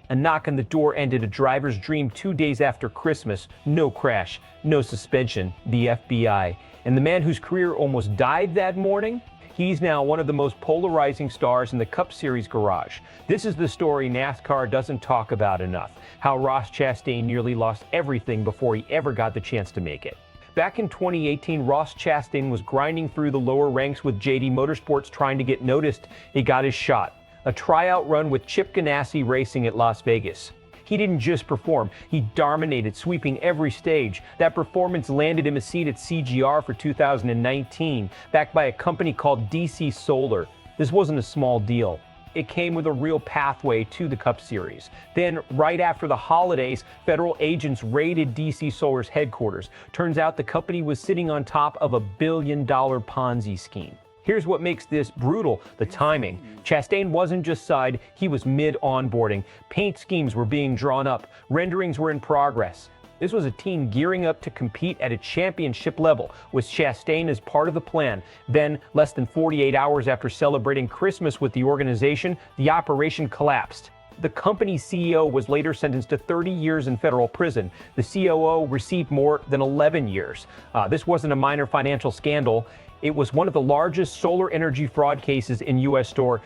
A knock on the door ended a driver's dream 2 days after Christmas. No crash, no suspension, the FBI. And the man whose career almost died that morning? He's now one of the most polarizing stars in the Cup Series garage. This is the story NASCAR doesn't talk about enough. How Ross Chastain nearly lost everything before he ever got the chance to make it. Back in 2018, Ross Chastain was grinding through the lower ranks with JD Motorsports trying to get noticed. He got his shot. A tryout run with Chip Ganassi Racing at Las Vegas. He didn't just perform, he dominated, sweeping every stage. That performance landed him a seat at CGR for 2019, backed by a company called DC Solar. This wasn't a small deal. It came with a real pathway to the Cup Series. Then, right after the holidays, federal agents raided DC Solar's headquarters. Turns out the company was sitting on top of $1 billion Ponzi scheme. Here's what makes this brutal: the timing. Chastain wasn't just side, he was mid-onboarding. Paint schemes were being drawn up, renderings were in progress. This was a team gearing up to compete at a championship level, with Chastain as part of the plan. Then, less than 48 hours after celebrating Christmas with the organization, the operation collapsed. The company's CEO was later sentenced to 30 years in federal prison. The COO received more than 11 years. This wasn't a minor financial scandal. It was one of the largest solar energy fraud cases in U.S. store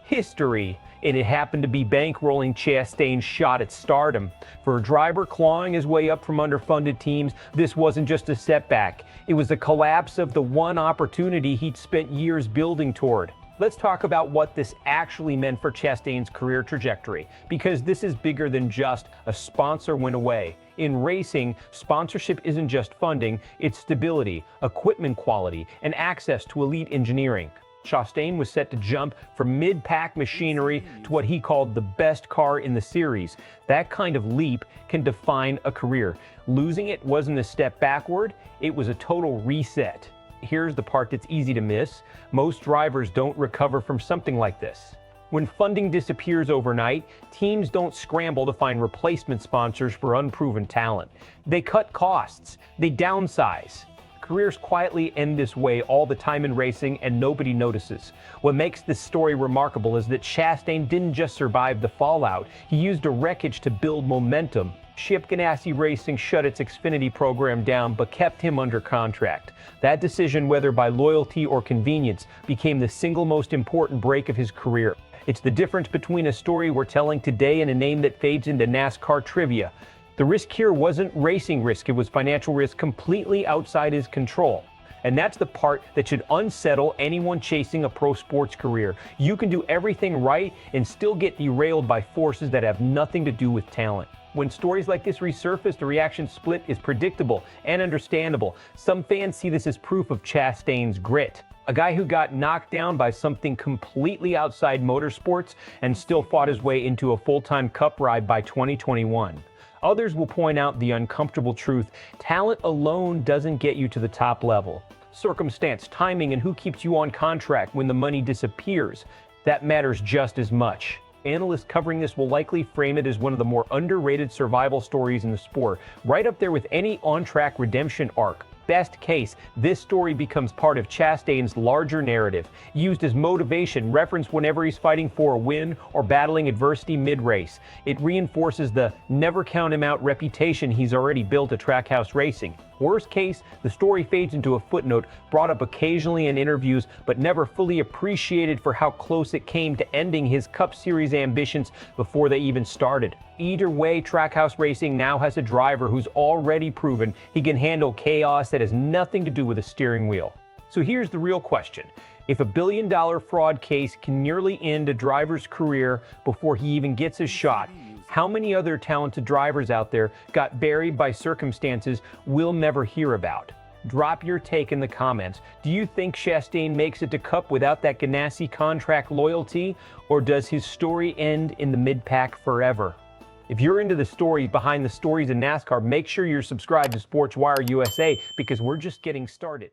history, and it happened to be bankrolling Chastain's shot at stardom. For a driver clawing his way up from underfunded teams, this wasn't just a setback. It was the collapse of the one opportunity he'd spent years building toward. Let's talk about what this actually meant for Chastain's career trajectory, because this is bigger than just a sponsor went away. In racing, sponsorship isn't just funding, it's stability, equipment quality, and access to elite engineering. Chastain was set to jump from mid-pack machinery to what he called the best car in the series. That kind of leap can define a career. Losing it wasn't a step backward, it was a total reset. Here's the part that's easy to miss. Most drivers don't recover from something like this. When funding disappears overnight, teams don't scramble to find replacement sponsors for unproven talent. They cut costs, they downsize. Careers quietly end this way all the time in racing, and nobody notices. What makes this story remarkable is that Chastain didn't just survive the fallout, he used the wreckage to build momentum. Chip Ganassi Racing shut its Xfinity program down but kept him under contract. That decision, whether by loyalty or convenience, became the single most important break of his career. It's the difference between a story we're telling today and a name that fades into NASCAR trivia. The risk here wasn't racing risk, it was financial risk completely outside his control. And that's the part that should unsettle anyone chasing a pro sports career. You can do everything right and still get derailed by forces that have nothing to do with talent. When stories like this resurface, the reaction split is predictable and understandable. Some fans see this as proof of Chastain's grit. A guy who got knocked down by something completely outside motorsports and still fought his way into a full-time Cup ride by 2021. Others will point out the uncomfortable truth: talent alone doesn't get you to the top level. Circumstance, timing, and who keeps you on contract when the money disappears, that matters just as much. Analysts covering this will likely frame it as one of the more underrated survival stories in the sport, right up there with any on-track redemption arc. Best case, this story becomes part of Chastain's larger narrative, used as motivation, referenced whenever he's fighting for a win or battling adversity mid-race. It reinforces the never count him out reputation he's already built at Trackhouse Racing. Worst case, the story fades into a footnote, brought up occasionally in interviews, but never fully appreciated for how close it came to ending his Cup Series ambitions before they even started. Either way, Trackhouse Racing now has a driver who's already proven he can handle chaos that has nothing to do with a steering wheel. So here's the real question. If $1 billion fraud case can nearly end a driver's career before he even gets a shot, how many other talented drivers out there got buried by circumstances we'll never hear about? Drop your take in the comments. Do you think Chastain makes it to Cup without that Ganassi contract loyalty, or does his story end in the mid-pack forever? If you're into the stories behind the stories in NASCAR, make sure you're subscribed to SportsWire USA, because we're just getting started.